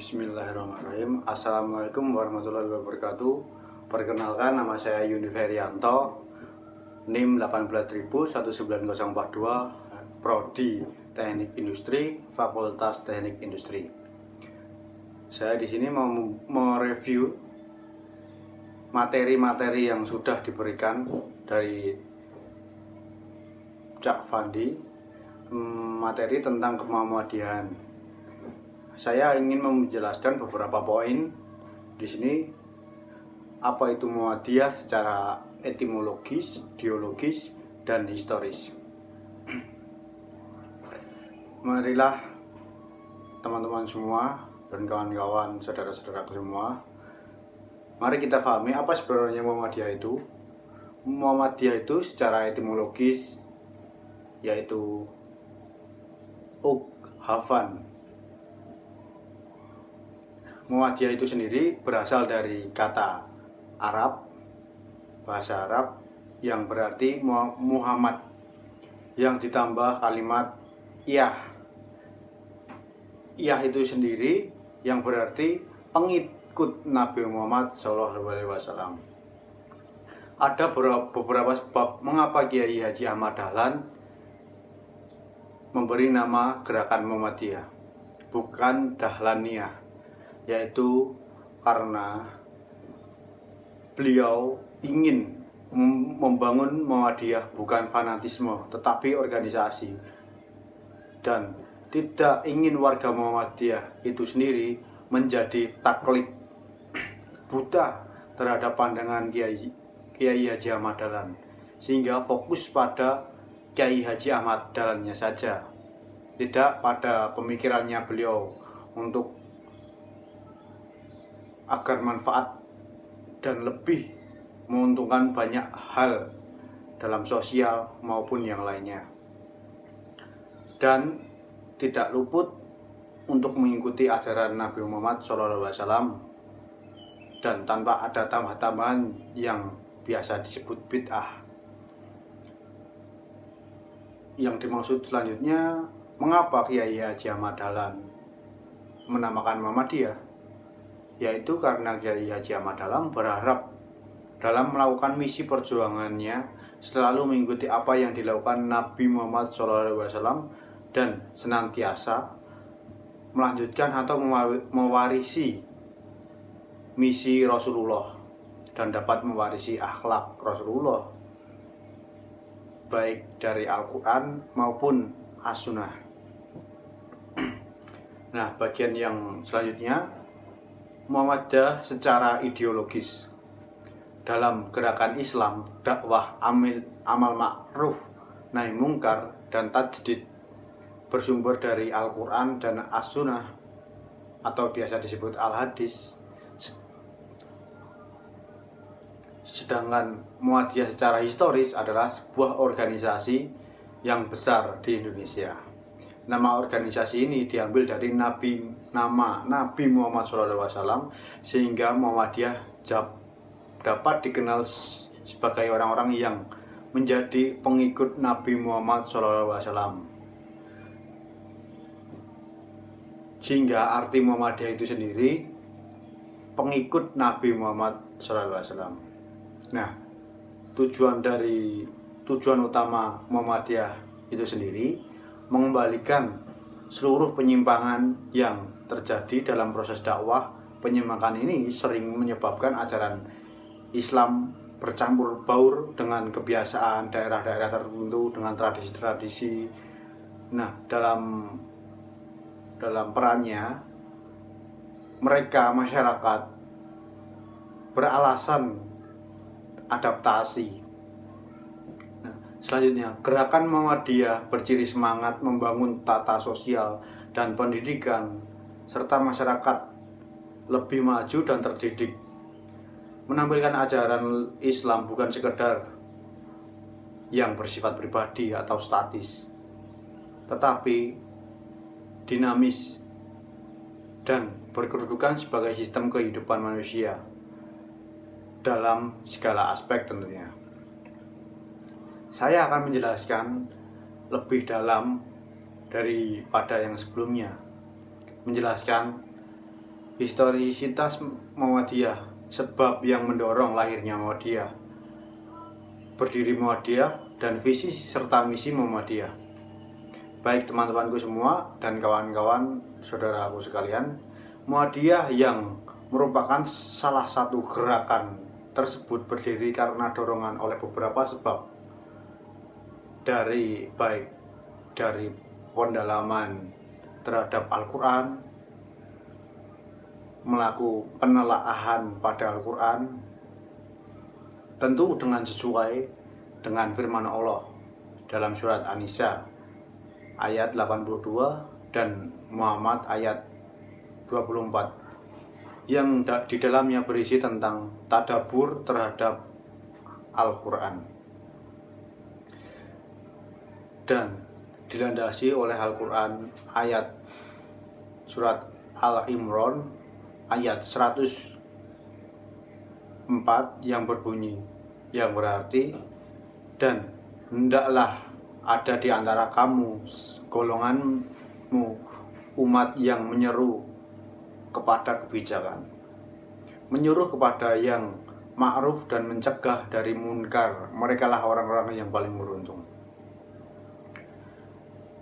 Bismillahirrahmanirrahim. Assalamualaikum warahmatullahi wabarakatuh. Perkenalkan, nama saya Yuni Ferianto, NIM 18.19042, Prodi Teknik Industri, Fakultas Teknik Industri. Saya di sini mau mereview materi-materi yang sudah diberikan dari Cak Fandi, materi tentang kemuhammadiyaan. Saya ingin menjelaskan beberapa poin di sini. Apa itu Muhammadiyah secara etimologis, ideologis, dan historis. Marilah teman-teman semua dan kawan-kawan, saudara-saudaraku semua, mari kita pahami apa sebenarnya Muhammadiyah itu. Muhammadiyah itu secara etimologis yaitu Hafan. Muhammadiyah itu sendiri berasal dari kata Arab, bahasa Arab yang berarti Muhammad, yang ditambah kalimat Iyah. Iyah itu sendiri yang berarti pengikut Nabi Muhammad SAW. Ada beberapa sebab mengapa Kiai Haji Ahmad Dahlan memberi nama gerakan Muhammadiyah, bukan Dahlaniyah, yaitu karena beliau ingin membangun Muhammadiyah bukan fanatisme tetapi organisasi, dan tidak ingin warga Muhammadiyah itu sendiri menjadi taklid buta terhadap pandangan Kiai Haji Ahmad Dahlan, sehingga fokus pada Kiai Haji Ahmad Dahlannya saja, tidak pada pemikirannya beliau untuk agar manfaat dan lebih menguntungkan banyak hal dalam sosial maupun yang lainnya, dan tidak luput untuk mengikuti ajaran Nabi Muhammad SAW, dan tanpa ada tambah-tambahan yang biasa disebut bid'ah. Yang dimaksud selanjutnya, mengapa Kiai Haji Ahmad Dahlan menamakan Muhammadiyah? Yaitu karena Kiai Haji Ahmad Dahlan berharap dalam melakukan misi perjuangannya selalu mengikuti apa yang dilakukan Nabi Muhammad SAW dan senantiasa melanjutkan atau mewarisi misi Rasulullah dan dapat mewarisi akhlak Rasulullah baik dari Al-Quran maupun As-Sunnah. Nah, bagian yang selanjutnya, Muhammadiyah secara ideologis. Dalam gerakan Islam, dakwah amal ma'ruf nahi mungkar dan tajdid bersumber dari Al-Quran dan As-Sunnah atau biasa disebut Al-Hadis. Sedangkan Muhammadiyah secara historis adalah sebuah organisasi yang besar di Indonesia. Nama organisasi ini diambil dari nama Nabi Muhammad SAW, sehingga Muhammadiyah dapat dikenal sebagai orang-orang yang menjadi pengikut Nabi Muhammad SAW. Sehingga arti Muhammadiyah itu sendiri pengikut Nabi Muhammad SAW. Nah, tujuan utama Muhammadiyah itu sendiri mengembalikan seluruh penyimpangan yang terjadi dalam proses dakwah. Penyimpangan ini sering menyebabkan ajaran Islam bercampur baur dengan kebiasaan daerah-daerah tertentu, dengan tradisi-tradisi. Nah, dalam perannya mereka masyarakat beralasan adaptasi. Selanjutnya, gerakan Muhammadiyah berciri semangat membangun tata sosial dan pendidikan serta masyarakat lebih maju dan terdidik. Menampilkan ajaran Islam bukan sekedar yang bersifat pribadi atau statis, tetapi dinamis dan berkedudukan sebagai sistem kehidupan manusia dalam segala aspek tentunya. Saya akan menjelaskan lebih dalam daripada yang sebelumnya, menjelaskan historisitas Muhammadiyah, sebab yang mendorong lahirnya Muhammadiyah, berdiri Muhammadiyah, dan visi serta misi Muhammadiyah. Baik teman-temanku semua dan kawan-kawan saudaraku sekalian, Muhammadiyah yang merupakan salah satu gerakan tersebut berdiri karena dorongan oleh beberapa sebab, dari pendalaman terhadap Al-Quran, melakukan penelaahan pada Al-Quran, tentu dengan sesuai dengan firman Allah dalam surat An-Nisa ayat 82 dan Muhammad ayat 24, yang di dalamnya berisi tentang tadabbur terhadap Al-Quran dan dilandasi oleh Al-Quran ayat surat Al-Imran ayat 104 yang berbunyi, yang berarti, dan hendaklah ada di antara kamu golonganmu umat yang menyeru kepada kebijakan, menyuruh kepada yang ma'ruf dan mencegah dari munkar. Merekalah orang-orang yang paling beruntung.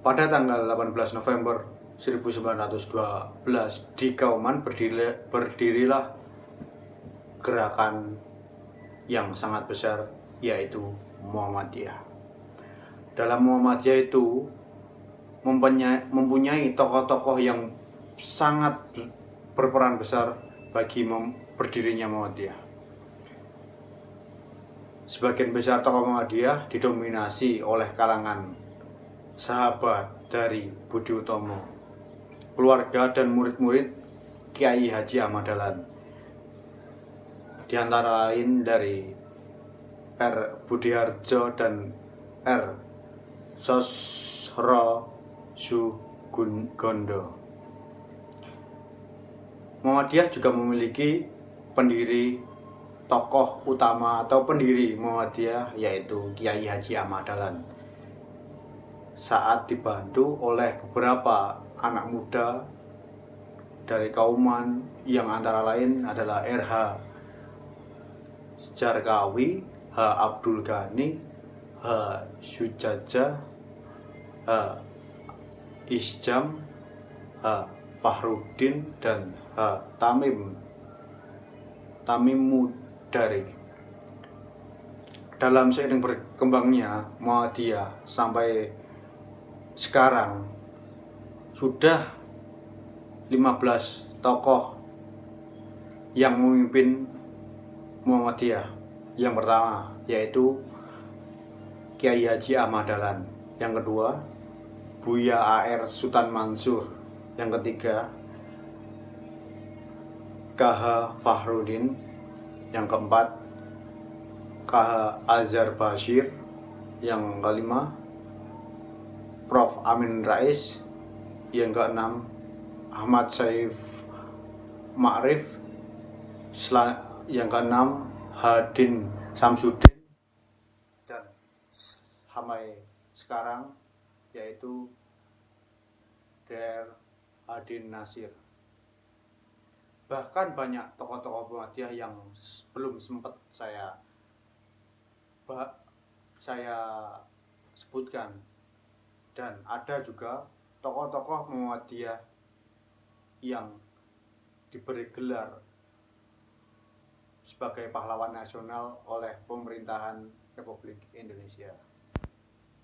Pada tanggal 18 November 1912 di Kauman berdirilah gerakan yang sangat besar, yaitu Muhammadiyah. Dalam Muhammadiyah itu mempunyai tokoh-tokoh yang sangat berperan besar bagi berdirinya Muhammadiyah. Sebagian besar tokoh Muhammadiyah didominasi oleh kalangan sahabat dari Budi Utomo, keluarga dan murid-murid Kiai Haji Ahmad Dahlan, di antara lain dari R. Budiharjo dan R. Sosro Sugondo. Muhammadiyah juga memiliki pendiri tokoh utama atau pendiri Muhammadiyah, yaitu Kiai Haji Ahmad Dahlan, saat dibantu oleh beberapa anak muda dari Kauman, yang antara lain adalah R.H. Sejarkawi, H. Abdul Ghani, H. Sujaja, H. Isjam, H. Fahrudin, dan H. Tamim Mudari. Dalam seiring berkembangnya Muhammadiyah sampai sekarang, sudah 15 tokoh yang memimpin Muhammadiyah. Yang pertama yaitu Kiai Haji Ahmad Dahlan, yang kedua Buya A.R. Sultan Mansur, yang ketiga K.H. Fahrudin, yang keempat K.H. Azhar Bashir, yang kelima Prof. Amin Rais, yang keenam Ahmad Saif Ma'rif, yang keenam Hadin Samsudin, dan sampai sekarang yaitu Dr. Hadin Nasir. Bahkan banyak tokoh-tokoh Muhammadiyah yang belum sempat saya sebutkan, dan ada juga tokoh-tokoh Muhammadiyah yang diberi gelar sebagai pahlawan nasional oleh pemerintahan Republik Indonesia,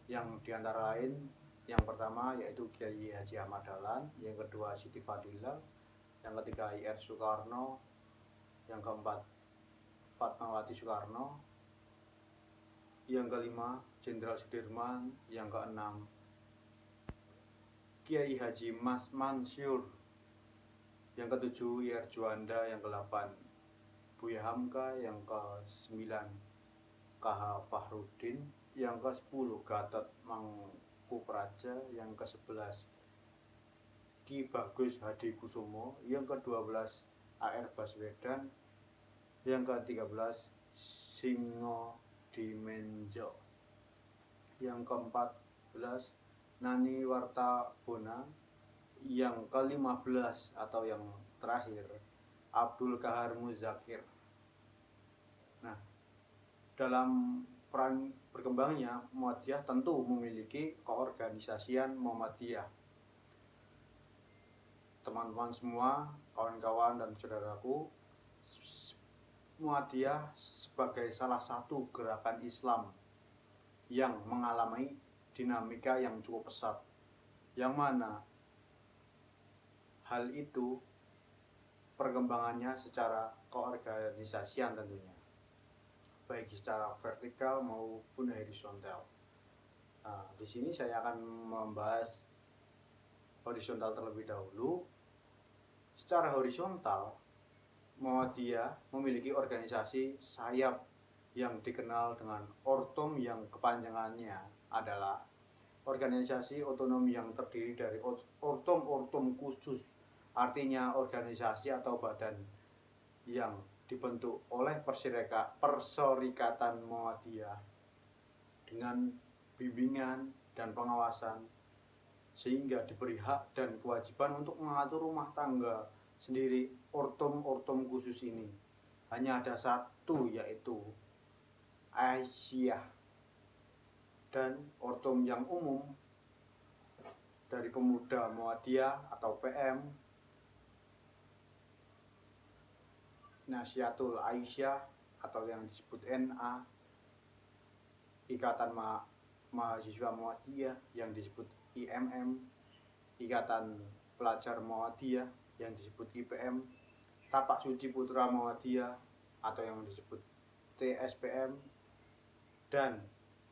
yang diantara lain, yang pertama yaitu Kiai Haji Ahmad Dahlan, yang kedua Siti Fadilah, yang ketiga I.R. Soekarno, yang keempat Fatmawati Soekarno, yang kelima Jenderal Sudirman, yang keenam Kiai Haji Mas Mansur, yang ketujuh I.R. Juanda, yang ke-8 Buya Hamka, yang ke-9 K.H. Fahrudin, yang ke-10 Gatot Mangkupraja, yang ke-11 Ki Bagus Hadi Kusumo, yang ke-12 A.R. Baswedan, yang ke-13 Singo Dimenjo, yang ke-14 Nani Wartabona, yang ke-15 atau yang terakhir, Abdul Qahar Muzakir. Nah, dalam peran berkembangnya Muhammadiyah tentu memiliki keorganisasian Muhammadiyah. Teman-teman semua, kawan-kawan dan saudaraku, Muhammadiyah sebagai salah satu gerakan Islam yang mengalami dinamika yang cukup pesat, yang mana hal itu perkembangannya secara keorganisasian tentunya, baik secara vertikal maupun horizontal. Nah, di sini saya akan membahas horizontal terlebih dahulu. Secara horizontal, Muhammadiyah memiliki organisasi sayap yang dikenal dengan Ortom, yang kepanjangannya adalah organisasi otonom yang terdiri dari ortom-ortom khusus, artinya organisasi atau badan yang dibentuk oleh Perserikatan Muhammadiyah dengan bimbingan dan pengawasan, sehingga diberi hak dan kewajiban untuk mengatur rumah tangga sendiri. Ortom-ortom khusus ini hanya ada satu, yaitu Aisyah, dan ortom yang umum dari pemuda Muhammadiyah atau PM, Nasyatul Aisyah atau yang disebut NA, Ikatan Mahasiswa Muhammadiyah yang disebut IMM, Ikatan Pelajar Muhammadiyah yang disebut IPM, Tapak Suci Putra Muhammadiyah atau yang disebut TSPM, dan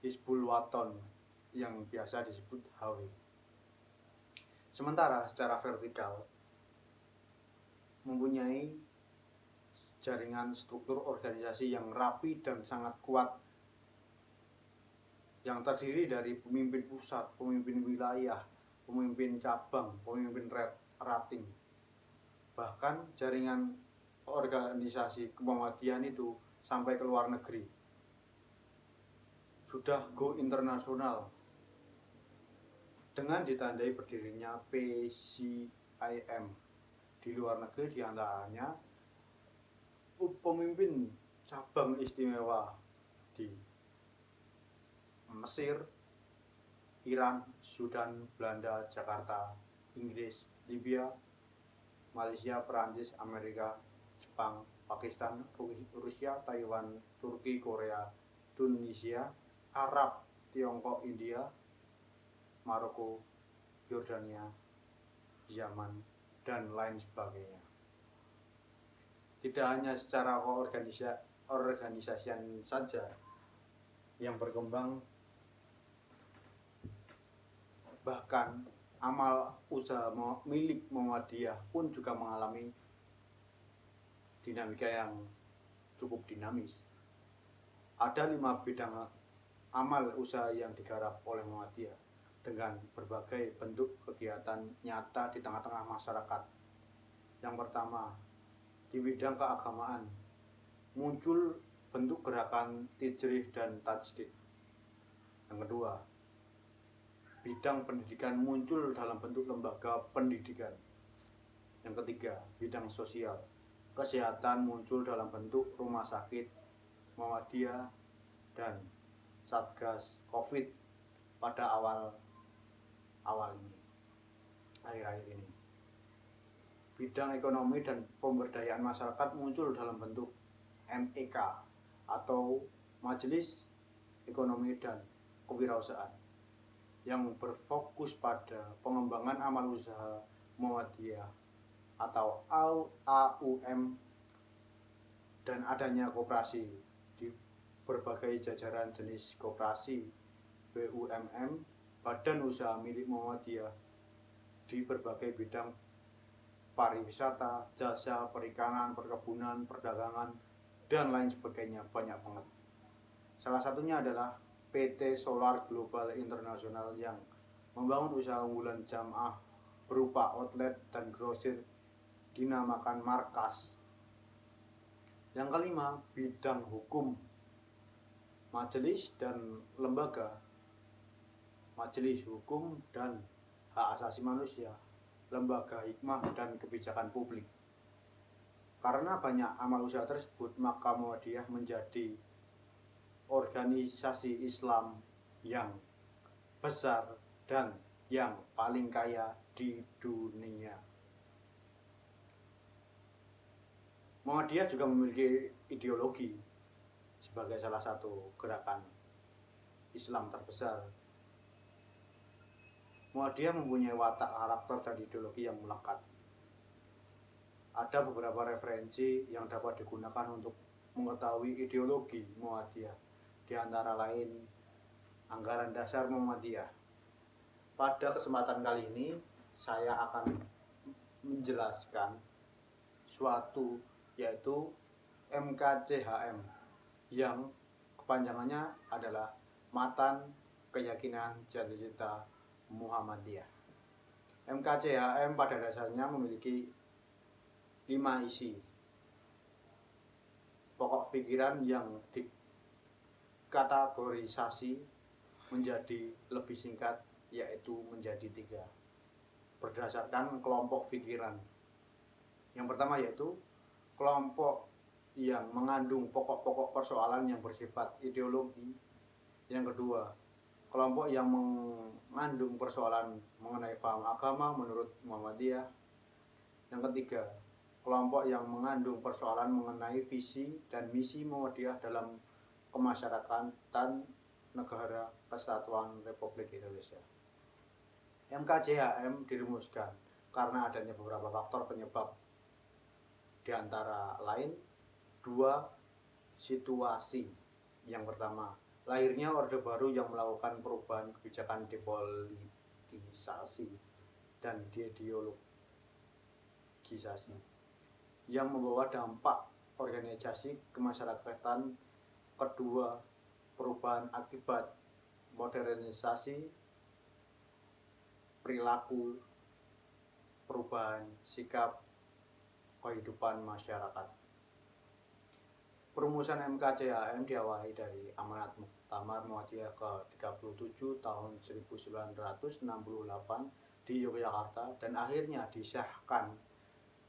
Hizbul Waton yang biasa disebut HW. Sementara secara vertikal mempunyai jaringan struktur organisasi yang rapi dan sangat kuat, yang terdiri dari pemimpin pusat, pemimpin wilayah, pemimpin cabang, pemimpin rating. Bahkan jaringan organisasi Muhammadiyah itu sampai ke luar negeri, sudah go internasional, dengan ditandai berdirinya PCIM di luar negeri, diantaranya pemimpin cabang istimewa di Mesir, Iran, Sudan, Belanda, Jakarta, Inggris, Libya, Malaysia, Perancis, Amerika, Jepang, Pakistan, Rusia, Taiwan, Turki, Korea, Tunisia, Arab, Tiongkok, India, Maroko, Yordania, Yaman, dan lain sebagainya. Tidak hanya secara organisasian saja yang berkembang, bahkan amal usaha milik Muhammadiyah pun juga mengalami dinamika yang cukup dinamis. Ada 5 bidang amal usaha yang digarap oleh Muhammadiyah dengan berbagai bentuk kegiatan nyata di tengah-tengah masyarakat. Yang pertama, di bidang keagamaan muncul bentuk gerakan Tijrih dan Tajdid. Yang kedua, bidang pendidikan muncul dalam bentuk lembaga pendidikan. Yang ketiga, bidang sosial, kesehatan muncul dalam bentuk rumah sakit Muhammadiyah dan Satgas Covid pada awal ini, akhir-akhir ini. Bidang ekonomi dan pemberdayaan masyarakat muncul dalam bentuk MEK atau Majelis Ekonomi dan Kewirausahaan, yang berfokus pada pengembangan amal usaha Muhammadiyah atau AUM, dan adanya koperasi di berbagai jajaran jenis koperasi, BUMN, badan usaha milik Muhammadiyah di berbagai bidang pariwisata, jasa, perikanan, perkebunan, perdagangan, dan lain sebagainya, banyak banget. Salah satunya adalah PT Solar Global Internasional yang membangun usaha unggulan jamaah berupa outlet dan grosir dinamakan Markas. Yang kelima, bidang hukum, majelis dan lembaga, Majelis Hukum dan Hak Asasi Manusia, lembaga hikmah dan kebijakan publik. Karena banyak amal usaha tersebut, maka Muhammadiyah menjadi organisasi Islam yang besar dan yang paling kaya di dunia. Muhammadiyah juga memiliki ideologi sebagai salah satu gerakan Islam terbesar. Muhammadiyah mempunyai watak, karakter, dan ideologi yang melekat. Ada beberapa referensi yang dapat digunakan untuk mengetahui ideologi Muhammadiyah, di antara lain Anggaran Dasar Muhammadiyah. Pada kesempatan kali ini saya akan menjelaskan suatu yaitu MKCHM yang kepanjangannya adalah Matan Keyakinan Cita-cita Muhammadiyah. MKCHM pada dasarnya memiliki 5 isi pokok pikiran yang dikategorisasi menjadi lebih singkat, yaitu menjadi 3 berdasarkan kelompok pikiran. Yang pertama yaitu kelompok yang mengandung pokok-pokok persoalan yang bersifat ideologi. Yang kedua, kelompok yang mengandung persoalan mengenai paham agama menurut Muhammadiyah. Yang ketiga, kelompok yang mengandung persoalan mengenai visi dan misi Muhammadiyah dalam kemasyarakatan negara Kesatuan Republik Indonesia. MKCHM dirumuskan karena adanya beberapa faktor penyebab, di antara lain 2 situasi. Yang pertama, lahirnya Orde Baru yang melakukan perubahan kebijakan depolitisasi dan deideologisasi yang membawa dampak organisasi kemasyarakatan. Kedua, perubahan akibat modernisasi perilaku, perubahan sikap kehidupan masyarakat. Perumusan MKCHM diawali dari Amanat Muktamar Muhammadiyah ke-37 tahun 1968 di Yogyakarta dan akhirnya disahkan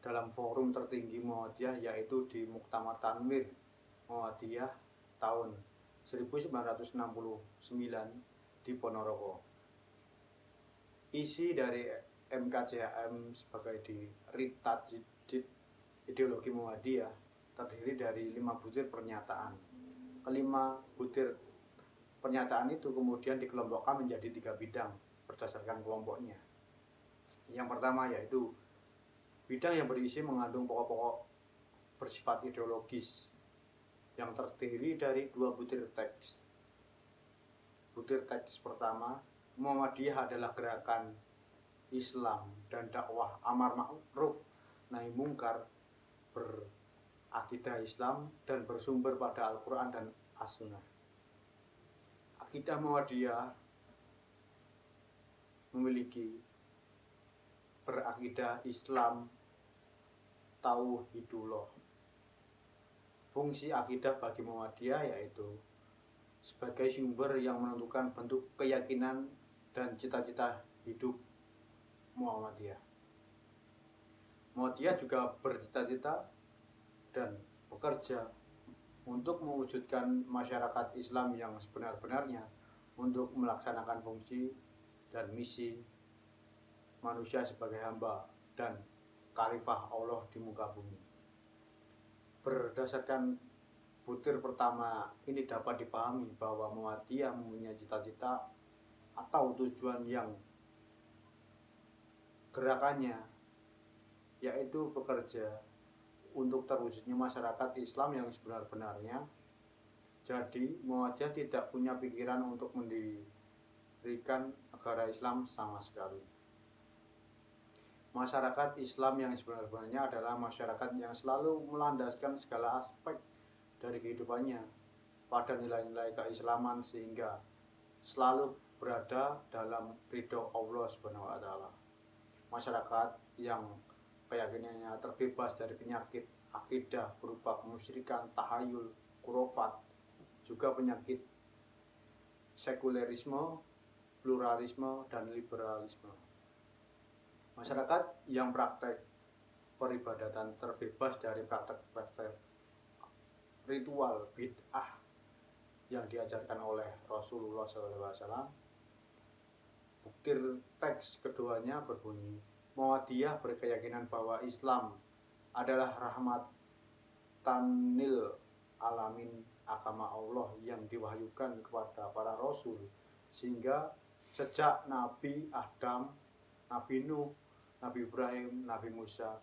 dalam forum tertinggi Muhammadiyah, yaitu di Muktamar Tanwir Muhammadiyah tahun 1969 di Ponorogo. Isi dari MKCHM sebagai Retadjid ideologi Muhammadiyah terdiri dari 5 butir pernyataan. Kelima butir pernyataan itu kemudian dikelompokkan menjadi 3 bidang berdasarkan kelompoknya. Yang pertama yaitu bidang yang berisi mengandung pokok-pokok bersifat ideologis yang terdiri dari 2 butir teks. Butir teks pertama, Muhammadiyah adalah gerakan Islam dan dakwah amar ma'ruf nahi mungkar berakidah Islam dan bersumber pada Al-Quran dan As-Sunnah. Akidah Muhammadiyah memiliki berakidah Islam tauhidullah. Fungsi akidah bagi Muhammadiyah yaitu sebagai sumber yang menentukan bentuk keyakinan dan cita-cita hidup Muhammadiyah. Muhammadiyah juga bercita-cita dan bekerja untuk mewujudkan masyarakat Islam yang sebenar-benarnya untuk melaksanakan fungsi dan misi manusia sebagai hamba dan khalifah Allah di muka bumi. Berdasarkan butir pertama ini dapat dipahami bahwa Muhammadiyah mempunyai cita-cita atau tujuan yang gerakannya yaitu bekerja untuk terwujudnya masyarakat Islam yang sebenar-benarnya. Jadi Muhammadiyah tidak punya pikiran untuk mendirikan negara Islam sama sekali. Masyarakat Islam yang sebenar-benarnya adalah masyarakat yang selalu melandaskan segala aspek dari kehidupannya pada nilai-nilai keislaman sehingga selalu berada dalam ridho Allah Subhanahu wa taala. Masyarakat yang keyakinannya terbebas dari penyakit akidah berupa kemusyrikan, tahayul, khurafat, juga penyakit sekulerisme, pluralisme, dan liberalisme. Masyarakat yang praktek peribadatan terbebas dari praktek-praktek ritual bid'ah yang diajarkan oleh Rasulullah SAW. Buktir teks keduanya berbunyi, Muhammadiyah berkeyakinan bahwa Islam adalah rahmatan lil alamin, agama Allah yang diwahyukan kepada para rasul, sehingga sejak Nabi Adam, Nabi Nuh, Nabi Ibrahim, Nabi Musa,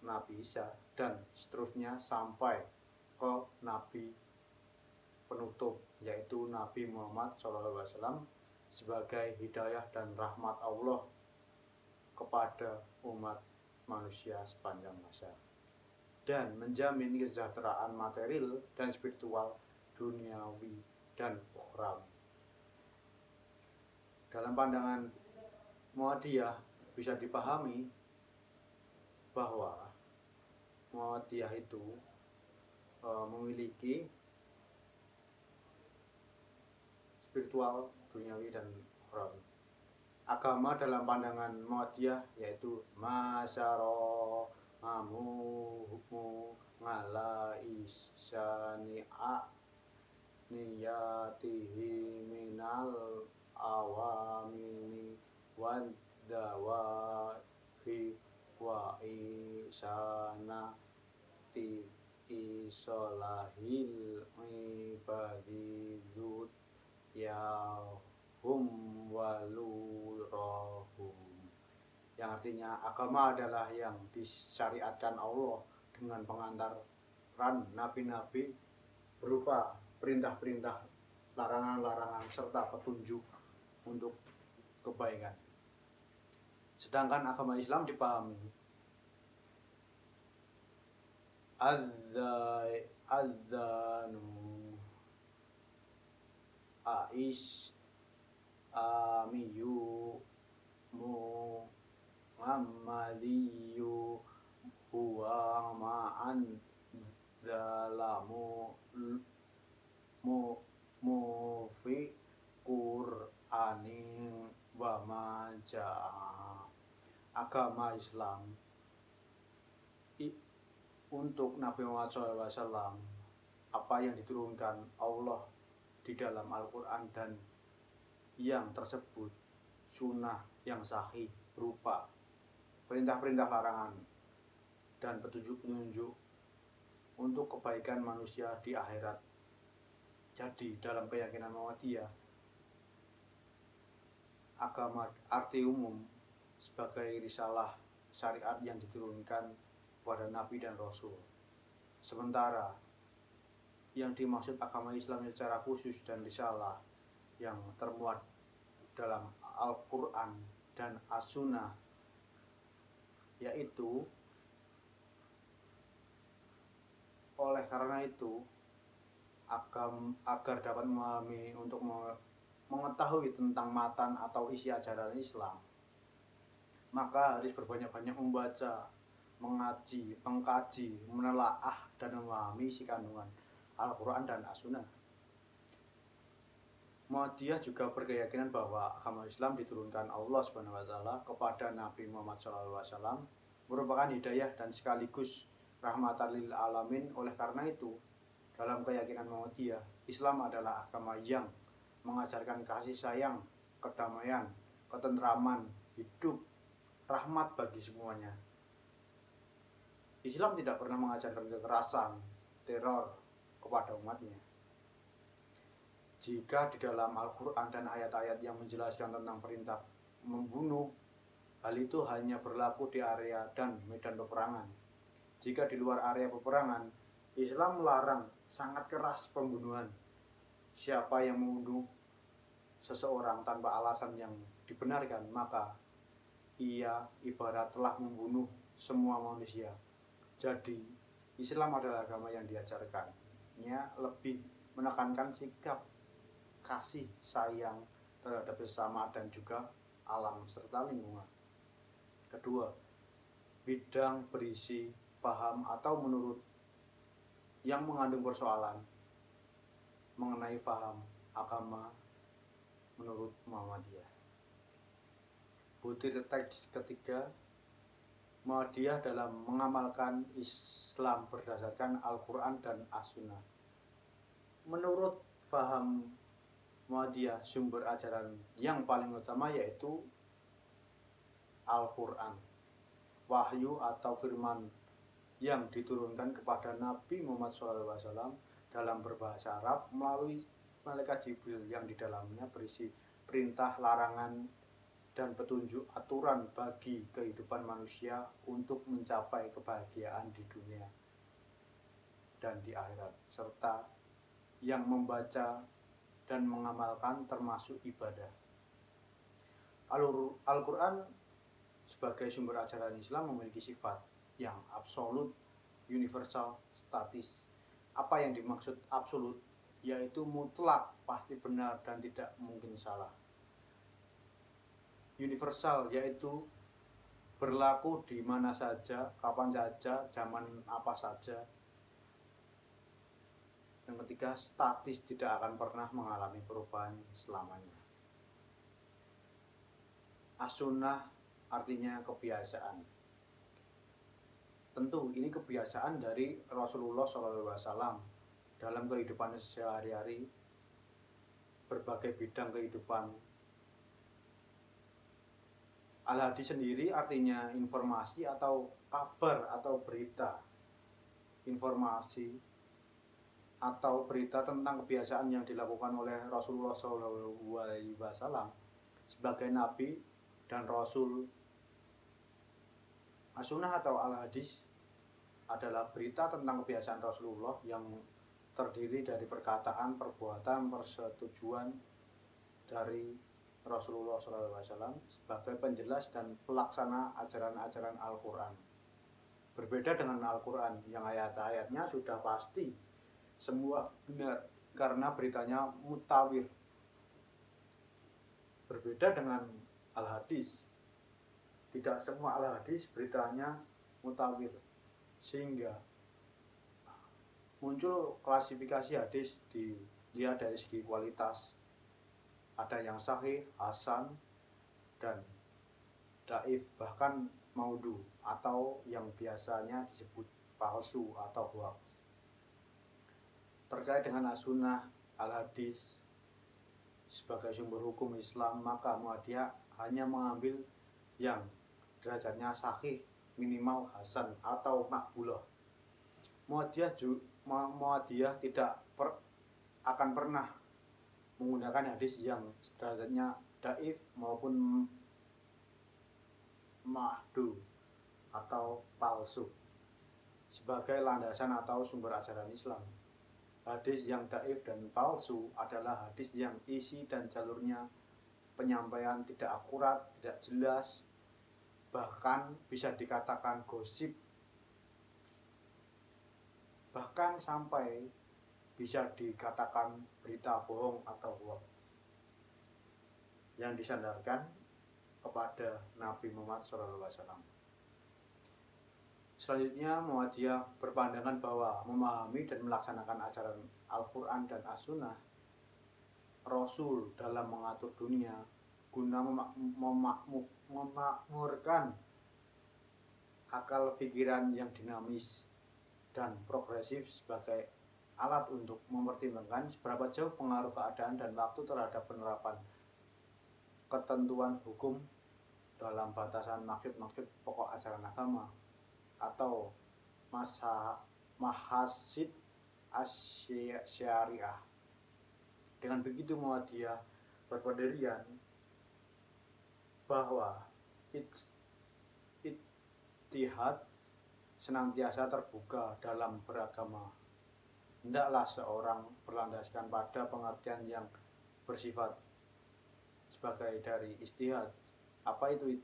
Nabi Isa, dan seterusnya sampai ke Nabi penutup, yaitu Nabi Muhammad SAW, sebagai hidayah dan rahmat Allah kepada umat manusia sepanjang masa, dan menjamin kesejahteraan material dan spiritual, duniawi dan ukhrawi. Dalam pandangan Muhammadiyah bisa dipahami bahwa Muhammadiyah itu memiliki spiritual, duniawi dan ukhrawi. Agama dalam pandangan Muhammadiyah yaitu masyaro hukmu ngala isyani'a niyatihi minal awamini wad dawafi wa isana ti isolahil ibadizut yahum walurahum, yang artinya agama adalah yang disyariatkan Allah dengan pengantaran nabi-nabi berupa perintah-perintah, larangan-larangan serta petunjuk untuk kebaikan. Sedangkan agama Islam dipahami adzanu aish amiyu muhammadiyu huwa ma'an zalamu mufi qur'anin wa maja'a. Agama Islam untuk Nabi Muhammad SAW, apa yang diturunkan Allah di dalam Al-Quran dan yang tersebut sunnah yang sahih berupa perintah-perintah larangan dan petunjuk-petunjuk untuk kebaikan manusia di akhirat. Jadi dalam keyakinan Muhammadiyah, agama arti umum sebagai risalah syariat yang diturunkan kepada Nabi dan Rasul. Sementara yang dimaksud agama Islam secara khusus dan risalah yang termuat dalam Al-Quran dan As-Sunnah, yaitu oleh karena itu agar dapat memahami untuk mengetahui tentang matan atau isi ajaran Islam, maka harus berbanyak-banyak membaca, mengaji, mengkaji, menelaah dan memahami isi kandungan Al-Quran dan As-Sunnah. Muhammadiyah juga berkeyakinan bahwa agama Islam diturunkan Allah SWT kepada Nabi Muhammad SAW merupakan hidayah dan sekaligus rahmatan lil alamin. Oleh karena itu, dalam keyakinan Muhammadiyah, Islam adalah agama yang mengajarkan kasih sayang, kedamaian, ketentraman, hidup, rahmat bagi semuanya. Islam tidak pernah mengajarkan kekerasan, teror kepada umatnya. Jika di dalam Al-Quran dan ayat-ayat yang menjelaskan tentang perintah membunuh, hal itu hanya berlaku di area dan medan peperangan. Jika di luar area peperangan, Islam melarang sangat keras pembunuhan. Siapa yang membunuh seseorang tanpa alasan yang dibenarkan, maka ia ibarat telah membunuh semua manusia. Jadi, Islam adalah agama yang diajarkannya lebih menekankan sikap kasih sayang terhadap sesama dan juga alam serta lingkungan. Kedua, bidang berisi paham atau menurut yang mengandung persoalan mengenai paham agama menurut Muhammadiyah. butir teks ketiga, Muhammadiyah dalam mengamalkan Islam berdasarkan Al-Quran dan As-Sunnah. Menurut paham Muhammadiyah, sumber ajaran yang paling utama yaitu Al-Quran, wahyu atau firman yang diturunkan kepada Nabi Muhammad SAW dalam berbahasa Arab melalui malaikat Jibril, yang di dalamnya berisi perintah, larangan, dan petunjuk aturan bagi kehidupan manusia untuk mencapai kebahagiaan di dunia dan di akhirat, serta yang membaca dan mengamalkan termasuk ibadah. Al-Quran sebagai sumber ajaran Islam memiliki sifat yang absolut, universal, statis. Apa yang dimaksud absolut? Yaitu mutlak, pasti benar, dan tidak mungkin salah. Universal yaitu berlaku di mana saja, kapan saja, zaman apa saja. Yang ketiga, statis, tidak akan pernah mengalami perubahan selamanya. As-Sunnah artinya kebiasaan. Tentu ini kebiasaan dari Rasulullah SAW dalam kehidupan sehari-hari, berbagai bidang kehidupan. Al-Hadis sendiri artinya informasi atau kabar atau berita. Informasi atau berita tentang kebiasaan yang dilakukan oleh Rasulullah SAW sebagai Nabi dan Rasul. As-Sunnah atau Al-Hadis adalah berita tentang kebiasaan Rasulullah yang terdiri dari perkataan, perbuatan, persetujuan dari Rasulullah SAW sebagai penjelas dan pelaksana ajaran-ajaran Al-Quran. Berbeda dengan Al-Quran yang ayat-ayatnya sudah pasti semua benar karena beritanya mutawir. Berbeda dengan Al-Hadis, tidak semua Al-Hadis beritanya mutawir, sehingga muncul klasifikasi hadis dilihat dari segi kualitas. Ada yang sahih, hasan, dan daif, bahkan maudhu atau yang biasanya disebut palsu atau hoax. Terkait dengan As-Sunnah, Al-Hadis sebagai sumber hukum Islam, maka Muhammadiyah hanya mengambil yang derajatnya sahih, minimal hasan atau makbulah. Muhammadiyah tidak akan pernah menggunakan hadis yang derajatnya daif maupun mahdhu atau palsu sebagai landasan atau sumber ajaran Islam. Hadis yang daif dan palsu adalah hadis yang isi dan jalurnya penyampaian tidak akurat, tidak jelas, bahkan bisa dikatakan gosip, bahkan sampai bisa dikatakan berita bohong atau hoax yang disandarkan kepada Nabi Muhammad SAW. Selanjutnya, Muhammadiyah berpandangan bahwa memahami dan melaksanakan ajaran Al-Quran dan As-Sunnah Rasul dalam mengatur dunia guna memakmurkan akal pikiran yang dinamis dan progresif sebagai alat untuk mempertimbangkan seberapa jauh pengaruh keadaan dan waktu terhadap penerapan ketentuan hukum dalam batasan maksud-maksud pokok ajaran agama atau mahasid syariah. Dengan begitu, Muhammadiyah berpendirian bahwa ijtihad senantiasa terbuka dalam beragama. Hendaklah seorang berlandaskan pada pengertian yang bersifat sebagai dari ijtihad. Apa itu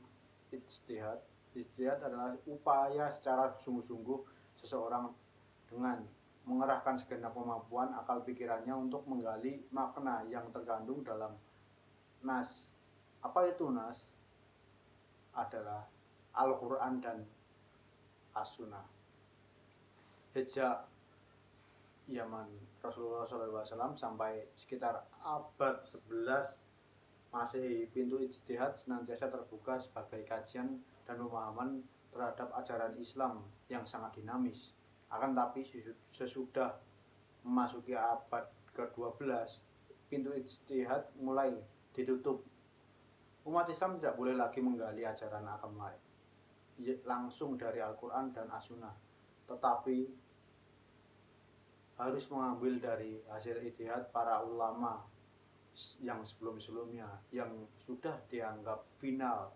ijtihad? Ijtihad adalah upaya secara sungguh-sungguh seseorang dengan mengerahkan segenap kemampuan akal pikirannya untuk menggali makna yang terkandung dalam nas. Apa itu nas? Adalah Al-Quran dan As-Sunnah. Sejak zaman Rasulullah SAW sampai sekitar abad 11 Masehi, pintu ijtihad senantiasa terbuka sebagai kajian dan pemahaman terhadap ajaran Islam yang sangat dinamis. Akan tapi sesudah memasuki abad ke-12, pintu ijtihad mulai ditutup. Umat Islam tidak boleh lagi menggali ajaran agama langsung dari Al-Quran dan As-Sunnah, tetapi harus mengambil dari hasil ijtihad para ulama yang sebelum-sebelumnya yang sudah dianggap final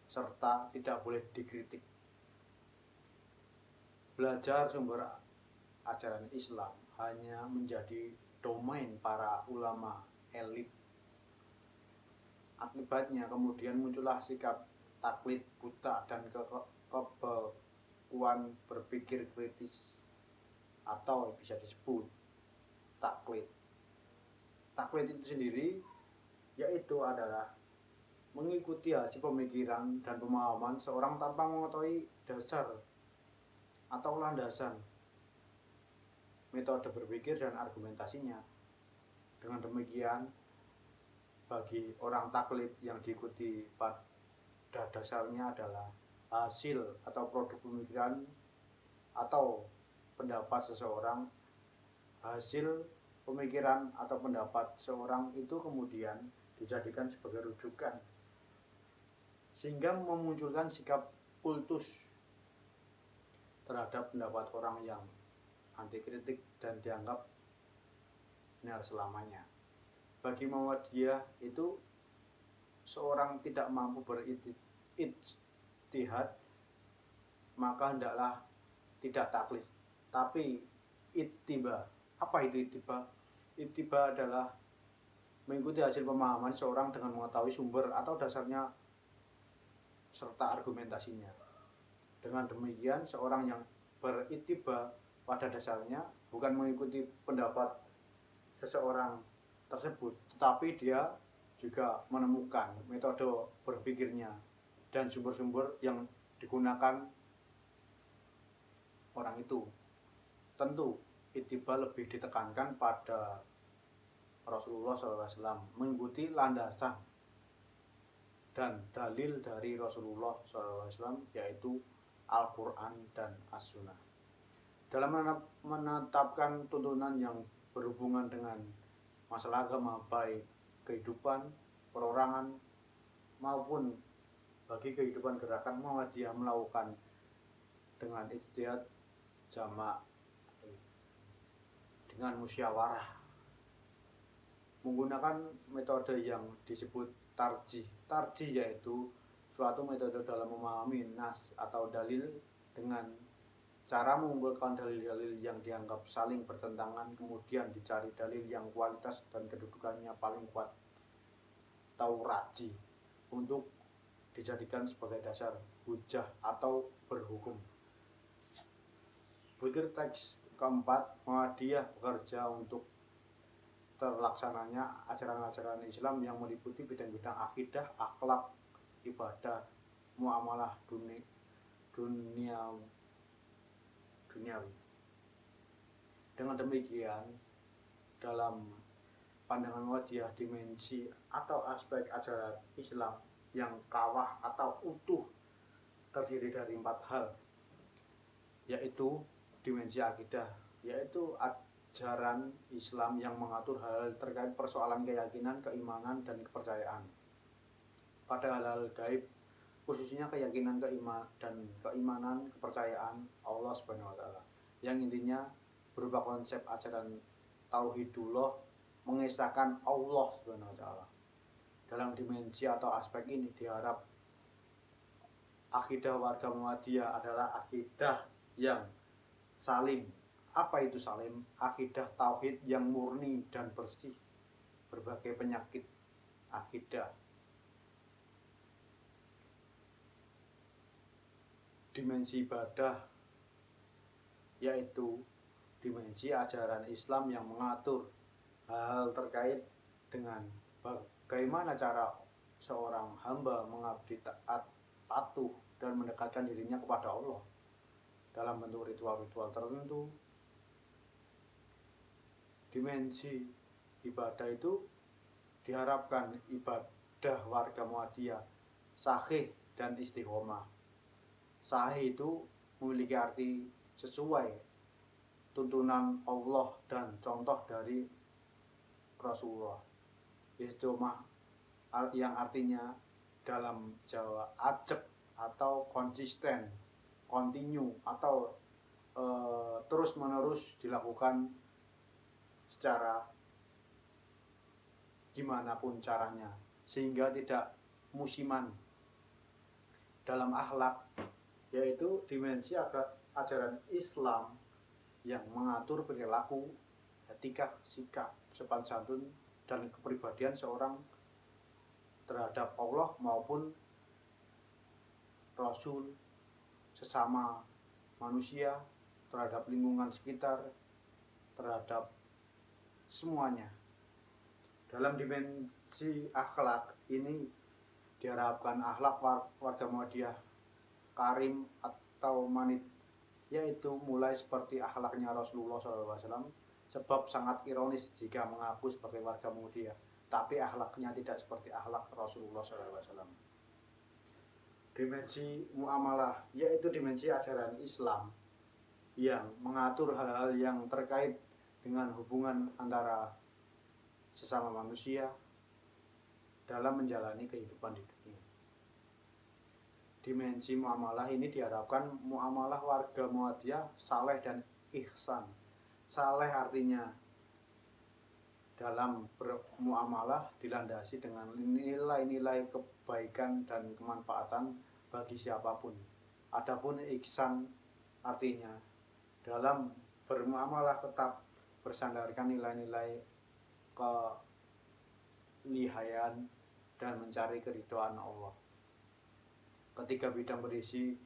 serta tidak boleh dikritik. Belajar sumber ajaran Islam hanya menjadi domain para ulama elit. Akibatnya kemudian muncullah sikap taklid buta dan kebekuan berpikir kritis, atau bisa disebut taklid. Taklid itu sendiri yaitu adalah mengikuti hasil pemikiran dan pemahaman seorang tanpa mengetahui dasar atau landasan metode berpikir dan argumentasinya. Dengan demikian, bagi orang taklid yang diikuti pada dasarnya adalah hasil atau produk pemikiran atau pendapat seseorang. Hasil pemikiran atau pendapat seorang itu kemudian dijadikan sebagai rujukan, sehingga memunculkan sikap kultus terhadap pendapat orang yang anti kritik dan dianggap benar selamanya. Bagi Muhammadiyah itu, seorang tidak mampu berijtihad maka hendaklah tidak taklid, tapi ittiba. Apa itu ittiba? Ittiba adalah mengikuti hasil pemahaman seorang dengan mengetahui sumber atau dasarnya serta argumentasinya. Dengan demikian, seorang yang berittiba pada dasarnya bukan mengikuti pendapat seseorang tersebut, tetapi dia juga menemukan metode berpikirnya dan sumber-sumber yang digunakan orang itu. Tentu ittiba lebih ditekankan pada Rasulullah SAW, mengikuti landasan dan dalil dari Rasulullah SAW, yaitu Al-Quran dan As-Sunnah. Dalam menetapkan tuntunan yang berhubungan dengan masalah agama, baik kehidupan perorangan maupun bagi kehidupan gerakan Muhammadiyah, melakukan dengan ijtihad jamak dengan musyawarah, menggunakan metode yang disebut tarjih. Tarjih yaitu suatu metode dalam memahami nas atau dalil dengan cara mengumpulkan dalil-dalil yang dianggap saling bertentangan, kemudian dicari dalil yang kualitas dan kedudukannya paling kuat atau rajih untuk dijadikan sebagai dasar hujah atau berhukum. Fikir teks keempat, Muhammadiyah bekerja untuk terlaksananya ajaran-ajaran Islam yang meliputi bidang-bidang akidah, akhlak, ibadah, muamalah duniawi. Dengan demikian, dalam pandangan Muhammadiyah, dimensi atau aspek ajaran Islam yang kawah atau utuh terdiri dari 4 hal, yaitu dimensi akidah, yaitu ajaran Islam yang mengatur hal-hal terkait persoalan keyakinan, keimanan, dan kepercayaan pada hal-hal gaib, khususnya keyakinan dan keimanan, kepercayaan Allah Subhanahu wa Ta'ala, yang intinya berupa konsep ajaran tauhidullah, mengesahkan Allah Subhanahu wa Ta'ala. Dalam dimensi atau aspek ini diharap akidah warga Muhammadiyah adalah akidah yang salim. Apa itu salim? Akidah tauhid yang murni dan bersih berbagai penyakit akidah. Dimensi ibadah yaitu dimensi ajaran Islam yang mengatur hal terkait dengan bagaimana cara seorang hamba mengabdi taat, patuh, dan mendekatkan dirinya kepada Allah dalam bentuk ritual-ritual tertentu. Dimensi ibadah itu diharapkan akidah warga Muhammadiyah, sahih dan istiqomah. Sahih itu memiliki arti sesuai tuntunan Allah dan contoh dari Rasulullah. Istiqomah yang artinya dalam Jawa ajek atau konsisten, continue atau terus menerus dilakukan secara gimana pun caranya, sehingga tidak musiman. Dalam akhlak, yaitu dimensi ajaran Islam yang mengatur perilaku, etika, sikap, sopan santun, dan kepribadian seorang terhadap Allah maupun Rasul, sesama manusia, terhadap lingkungan sekitar, terhadap semuanya. Dalam dimensi akhlak ini diharapkan akhlak warga Muhammadiyah karim atau manit, yaitu mulai seperti akhlaknya Rasulullah SAW. Sebab sangat ironis jika mengaku sebagai warga Muhammadiyah, tapi akhlaknya tidak seperti akhlak Rasulullah SAW. Dimensi muamalah, yaitu dimensi ajaran Islam yang mengatur hal-hal yang terkait dengan hubungan antara sesama manusia dalam menjalani kehidupan di dunia. Dimensi muamalah ini diharapkan muamalah warga Muhammadiyah saleh dan ihsan. Saleh artinya dalam bermuamalah dilandasi dengan nilai-nilai kebaikan dan kemanfaatan bagi siapapun. Adapun ihsan artinya dalam bermuamalah tetap bersandarkan nilai-nilai kelihaian dan mencari keridhaan Allah. Ketiga bidang berisi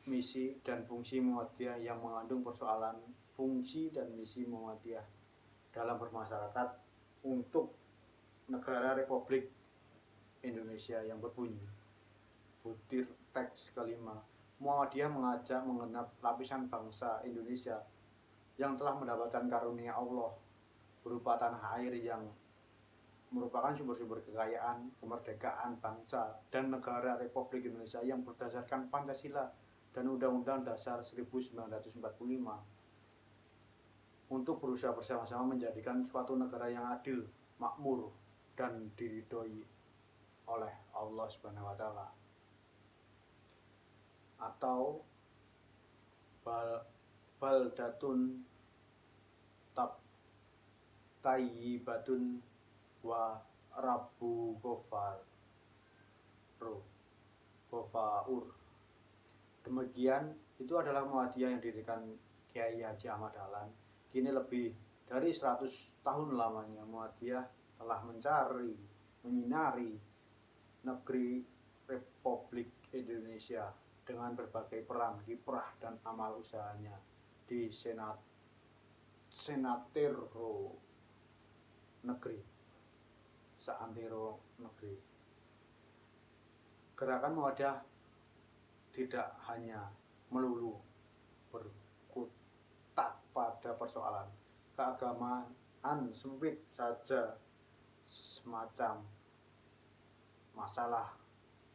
misi dan fungsi Muhammadiyah yang mengandung persoalan fungsi dan misi Muhammadiyah dalam bermasyarakat untuk negara Republik Indonesia yang berbunyi. Butir teks kelima, Muhammadiyah mengajak mengenap lapisan bangsa Indonesia yang telah mendapatkan karunia Allah berupa tanah air yang merupakan sumber-sumber kekayaan, kemerdekaan bangsa dan negara Republik Indonesia yang berdasarkan Pancasila dan Undang-Undang Dasar 1945, untuk berusaha bersama-sama menjadikan suatu negara yang adil, makmur, dan diridhoi oleh Allah Subhanahu wa Ta'ala. Atau baldatun tayyibatun wa rabbu ghafaur. Demikian itu adalah Muhammadiyah yang didirikan Kiai Haji Ahmad Dahlan. Kini lebih dari 100 tahun lamanya Muhammadiyah telah menyinari negeri Republik Indonesia dengan berbagai peran, kiprah, dan amal usahanya di seantero negeri. Gerakan Muhammadiyah tidak hanya melulu berkutat pada persoalan keagamaan sempit saja, semacam masalah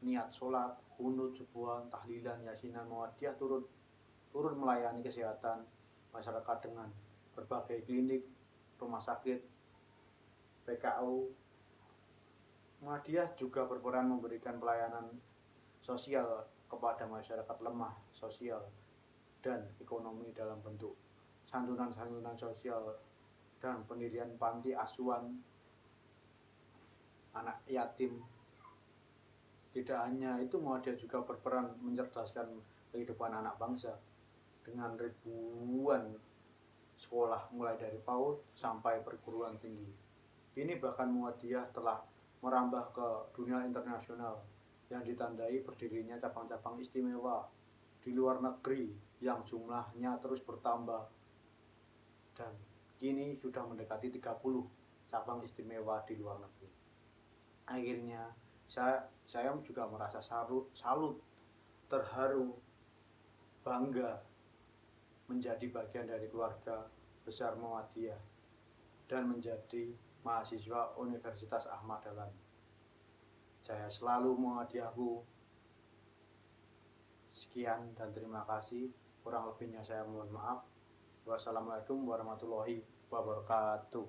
niat sholat, kunut, subuhan, tahlilan, yasinan. Muhammadiyah turun melayani kesehatan masyarakat dengan berbagai klinik, rumah sakit, PKU. Muhammadiyah juga berperan memberikan pelayanan sosial kepada masyarakat lemah sosial dan ekonomi dalam bentuk santunan-santunan sosial dan pendirian panti asuhan anak yatim. Tidak hanya itu, Muhammadiyah juga berperan mencerdaskan kehidupan anak bangsa dengan ribuan sekolah mulai dari PAUD sampai perguruan tinggi. Kini bahkan Muhammadiyah telah merambah ke dunia internasional yang ditandai berdirinya cabang-cabang istimewa di luar negeri yang jumlahnya terus bertambah dan kini sudah mendekati 30 cabang istimewa di luar negeri. Akhirnya saya juga merasa salut, terharu, bangga menjadi bagian dari keluarga besar Muhammadiyah dan menjadi mahasiswa Universitas Ahmad Dahlan. Jaya selalu Muhammadiyahku. Sekian dan terima kasih. Kurang lebihnya saya mohon maaf. Wassalamualaikum warahmatullahi wabarakatuh.